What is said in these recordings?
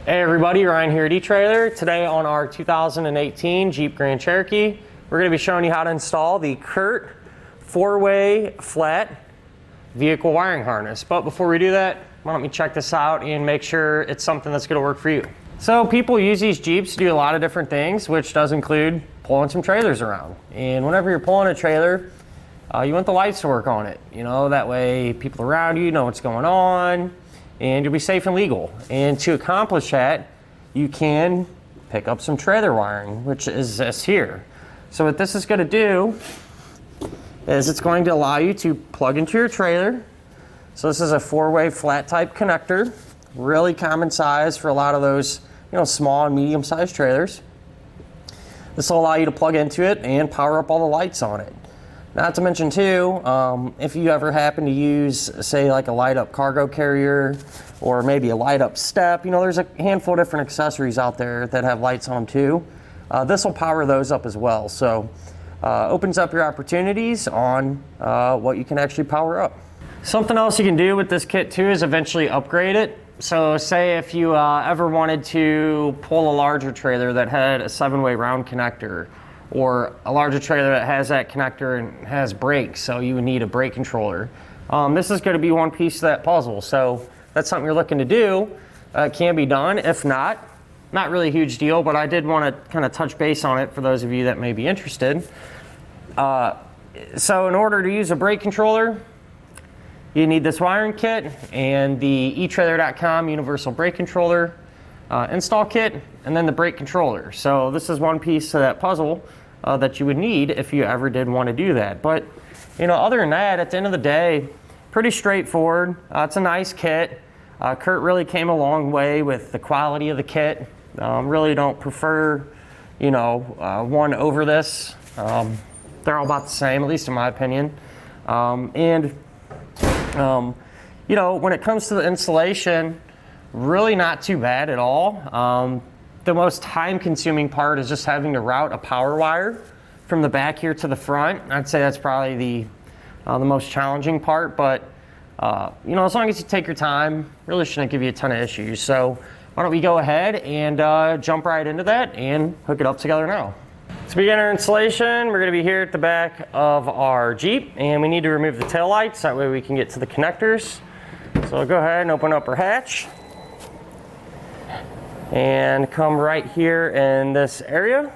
Hey everybody, Ryan here at etrailer. Today on our 2018 Jeep Grand Cherokee, we're going to be showing you how to install the Curt 4-way flat vehicle wiring harness. But before we do that, why don't we check this out and make sure it's something that's going to work for you. So people use these Jeeps to do a lot of different things, which does include pulling some trailers around. And whenever you're pulling a trailer, you want the lights to work on it. You know, that way people around you know what's going on, and you'll be safe and legal. And to accomplish that, you can pick up some trailer wiring, which is this here. So what this is going to do is it's going to allow you to plug into your trailer. So this is a 4-way flat type connector, really common size for a lot of those, you know, small and medium sized trailers. This will allow you to plug into it and power up all the lights on it. Not to mention too, if you ever happen to use, say, like a light up cargo carrier or maybe a light up step, you know, there's a handful of different accessories out there that have lights on them too. This will power those up as well. So opens up your opportunities on what you can actually power up. Something else you can do with this kit too is eventually upgrade it. So say if you ever wanted to pull a larger trailer that had a 7-way round connector, or a larger trailer that has that connector and has brakes, so you would need a brake controller. This is going to be one piece of that puzzle. So that's something you're looking to do. It can be done. If not really a huge deal, but I did want to kind of touch base on it for those of you that may be interested. So in order to use a brake controller, you need this wiring kit and the etrailer.com universal brake controller install kit, and then the brake controller. So this is one piece of that puzzle that you would need if you ever did want to do that. But you know, other than that, at the end of the day, pretty straightforward. It's a nice kit. Curt really came a long way with the quality of the kit. Really don't prefer, you know, one over this. They're all about the same, at least in my opinion. You know, when it comes to the installation, really not too bad at all. The most time-consuming part is just having to route a power wire from the back here to the front. I'd say that's probably the most challenging part, but you know, as long as you take your time, really shouldn't give you a ton of issues. So why don't we go ahead and jump right into that and hook it up together now. To begin our installation, we're going to be here at the back of our Jeep, and we need to remove the tail lights. That way we can get to the connectors. So I'll go ahead and open up our hatch and come right here in this area.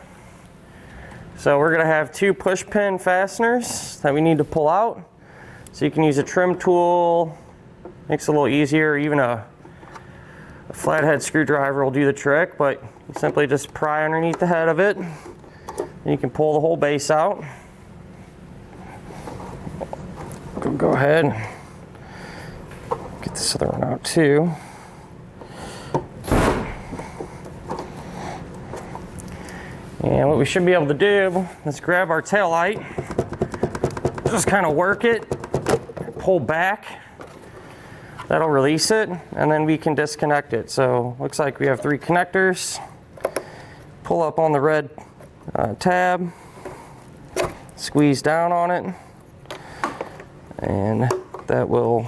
So we're going to have 2 push pin fasteners that we need to pull out. So you can use a trim tool, makes it a little easier. Even a flathead screwdriver will do the trick, but you simply just pry underneath the head of it and you can pull the whole base out. Go ahead and get this other one out too. And what we should be able to do is grab our tail light, just kind of work it, pull back. That'll release it, and then we can disconnect it. So looks like we have 3 connectors. Pull up on the red tab, squeeze down on it, and that will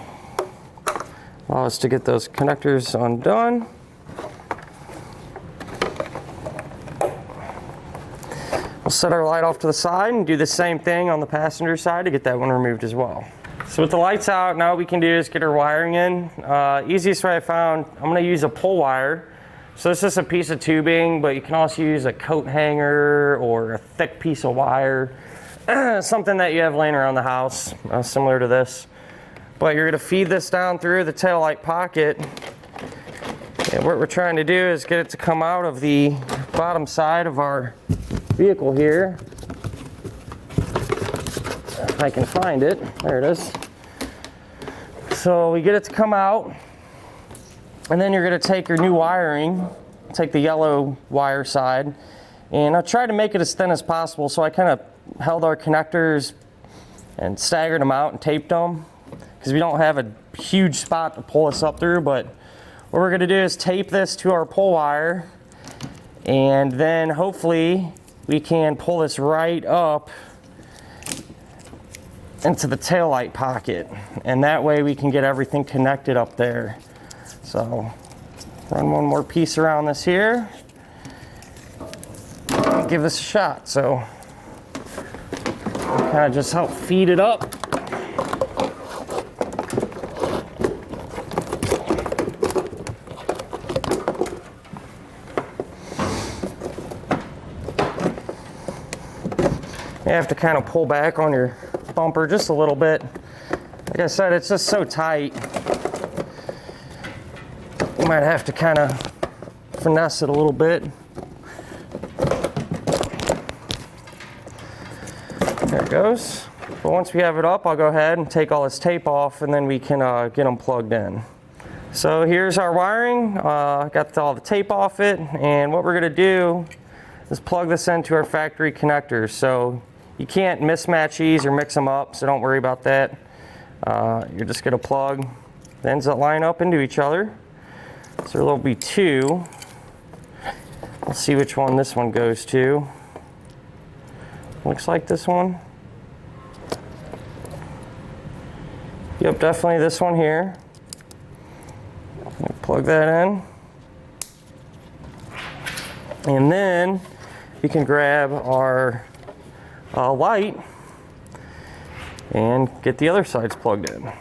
allow us to get those connectors undone. We'll set our light off to the side and do the same thing on the passenger side to get that one removed as well. So with the lights out, now what we can do is get our wiring in. Easiest way I found, I'm going to use a pull wire. So this is a piece of tubing, but you can also use a coat hanger or a thick piece of wire, something that you have laying around the house, similar to this. But you're going to feed this down through the tail light pocket. And what we're trying to do is get it to come out of the bottom side of our vehicle here. If I can find it, there it is. So we get it to come out, and then you're going to take your new wiring, take the yellow wire side, and I'll try to make it as thin as possible. So I kind of held our connectors and staggered them out and taped them, because we don't have a huge spot to pull this up through. But what we're going to do is tape this to our pull wire, and then hopefully we can pull this right up into the taillight pocket, and that way we can get everything connected up there. So run one more piece around this here. Give this a shot. So kind of just help feed it up. You have to kind of pull back on your bumper just a little bit. Like I said, it's just so tight. You might have to kind of finesse it a little bit. There it goes. But once we have it up, I'll go ahead and take all this tape off, and then we can get them plugged in. So here's our wiring. Got all the tape off it, and what we're going to do is plug this into our factory connectors. So you can't mismatch these or mix them up, so don't worry about that. You're just going to plug the ends that line up into each other. So there'll be two. Let's see which one this one goes to. Looks like this one. Yep, definitely this one here. Plug that in. And then we can grab our light and get the other sides plugged in.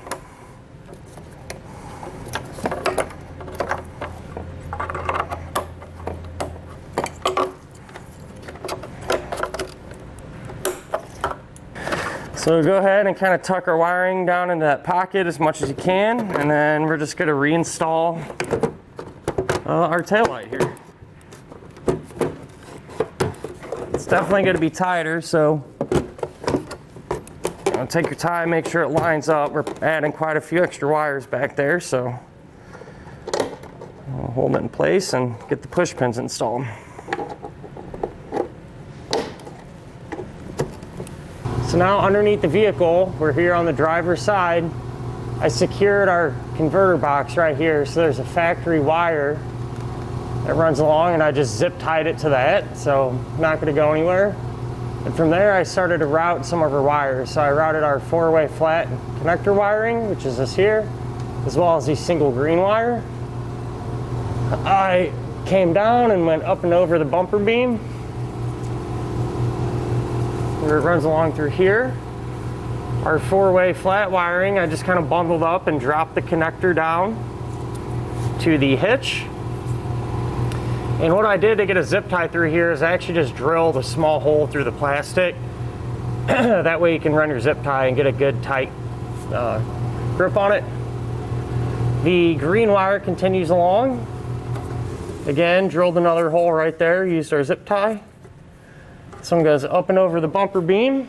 So go ahead and kind of tuck our wiring down into that pocket as much as you can, and then we're just going to reinstall our taillight here. It's definitely going to be tighter, so take your time, make sure it lines up. We're adding quite a few extra wires back there, so I'll hold it in place and get the push pins installed. So now underneath the vehicle, we're here on the driver's side. I secured our converter box right here, so there's a factory wire that runs along, and I just zip tied it to that, so not going to go anywhere. And from there I started to route some of our wires. So I routed our 4-way flat connector wiring, which is this here, as well as the single green wire. I came down and went up and over the bumper beam, where it runs along through here. Our 4-way flat wiring, I just kind of bundled up and dropped the connector down to the hitch. And what I did to get a zip tie through here is I actually just drilled a small hole through the plastic. That way you can run your zip tie and get a good tight grip on it. The green wire continues along. Again, drilled another hole right there, used our zip tie. This one goes up and over the bumper beam.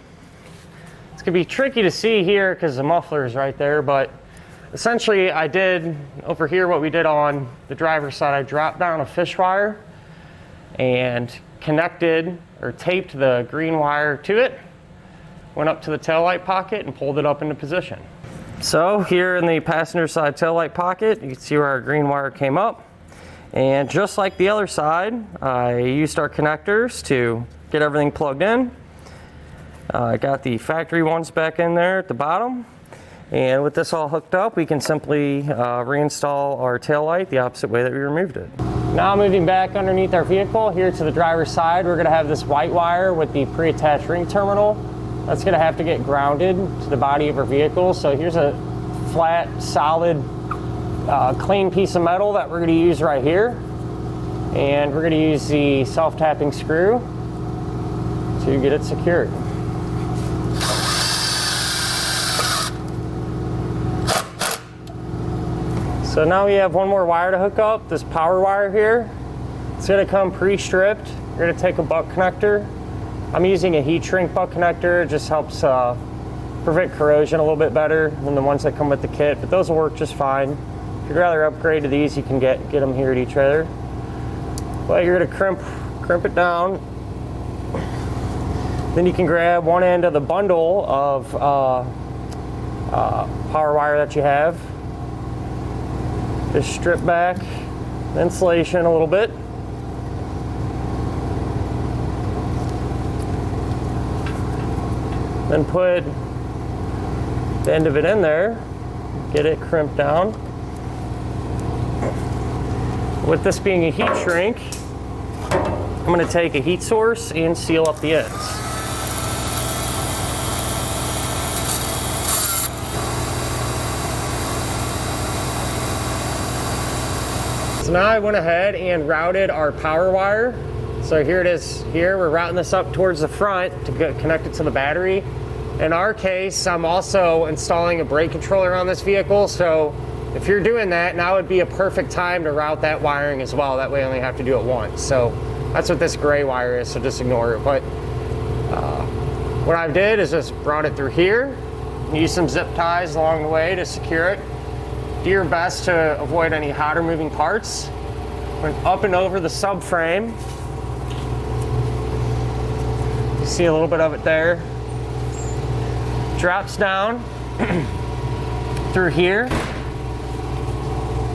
It's gonna be tricky to see here because the muffler is right there, but essentially I did over here what we did on the driver's side. I dropped down a fish wire and connected or taped the green wire to it, went up to the taillight pocket and pulled it up into position. So here in the passenger side taillight pocket, you can see where our green wire came up. And just like the other side, I used our connectors to get everything plugged in. I got the factory ones back in there at the bottom. And with this all hooked up, we can simply reinstall our taillight the opposite way that we removed it. Now moving back underneath our vehicle here to the driver's side, we're gonna have this white wire with the pre-attached ring terminal. That's gonna have to get grounded to the body of our vehicle. So here's a flat, solid, clean piece of metal that we're gonna use right here. And we're gonna use the self-tapping screw to get it secured. So now we have one more wire to hook up, this power wire here. It's gonna come pre-stripped. You're gonna take a butt connector. I'm using a heat shrink butt connector. It just helps prevent corrosion a little bit better than the ones that come with the kit, but those will work just fine. If you'd rather upgrade to these, you can get them here at etrailer. But you're gonna crimp it down. Then you can grab one end of the bundle of power wire that you have. Just strip back the insulation a little bit. Then put the end of it in there, get it crimped down. With this being a heat shrink, I'm going to take a heat source and seal up the ends. So now I went ahead and routed our power wire. So here it is here. We're routing this up towards the front to get connected to the battery. In our case, I'm also installing a brake controller on this vehicle. So if you're doing that, now would be a perfect time to route that wiring as well. That way I only have to do it once. So that's what this gray wire is, so just ignore it. But what I did is just brought it through here. Use some zip ties along the way to secure it. Do your best to avoid any hotter moving parts. Went up and over the subframe. You see a little bit of it there. Drops down through here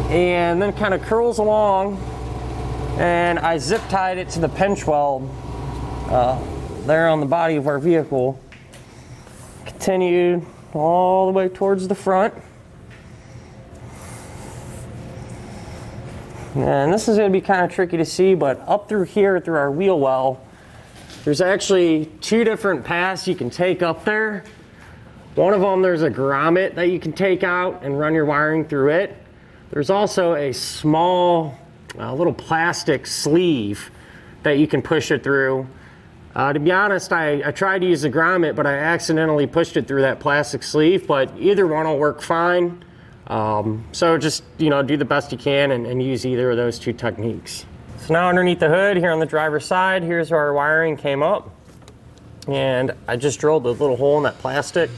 and then kind of curls along, and I zip tied it to the pinch weld there on the body of our vehicle. Continued all the way towards the front, and this is going to be kind of tricky to see, but up through here through our wheel well, there's actually two different paths you can take up there. One of them, there's a grommet that you can take out and run your wiring through it. There's also a small little plastic sleeve that you can push it through. To be honest, I tried to use the grommet, but I accidentally pushed it through that plastic sleeve, but either one will work fine. So just, do the best you can and use either of those two techniques. So now underneath the hood here on the driver's side, here's where our wiring came up. And I just drilled a little hole in that plastic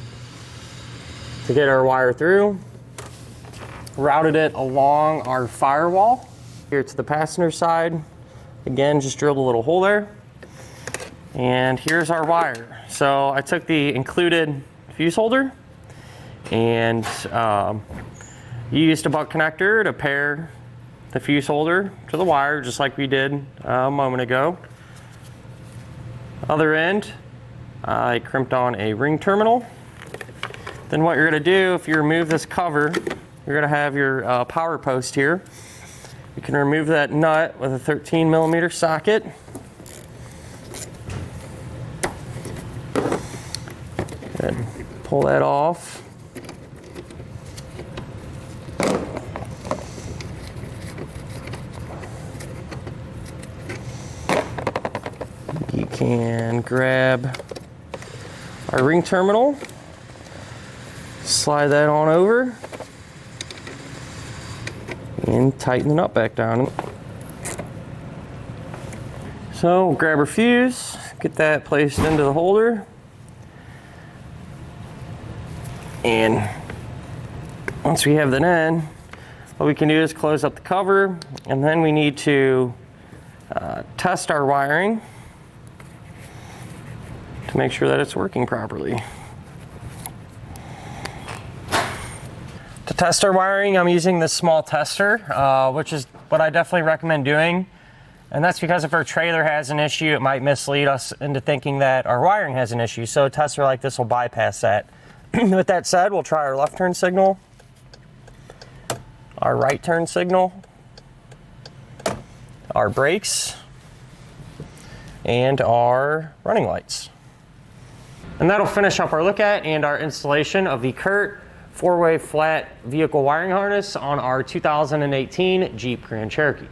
to get our wire through. Routed it along our firewall here to the passenger side. Again, just drilled a little hole there. And here's our wire. So I took the included fuse holder and used a butt connector to pair the fuse holder to the wire, just like we did a moment ago. Other end, I crimped on a ring terminal. Then what you're going to do, if you remove this cover, you're going to have your power post here. You can remove that nut with a 13mm socket. Good. Pull that off. You can grab our ring terminal. Slide that on over and tighten the nut back down. So grab our fuse, get that placed into the holder, and once we have that in, what we can do is close up the cover, and then we need to test our wiring to make sure that it's working properly. To test our wiring, I'm using this small tester, which is what I definitely recommend doing. And that's because if our trailer has an issue, it might mislead us into thinking that our wiring has an issue. So a tester like this will bypass that. With that said, we'll try our left turn signal, our right turn signal, our brakes, and our running lights. And that'll finish up our look at and our installation of the Curt 4-way flat vehicle wiring harness on our 2018 Jeep Grand Cherokee.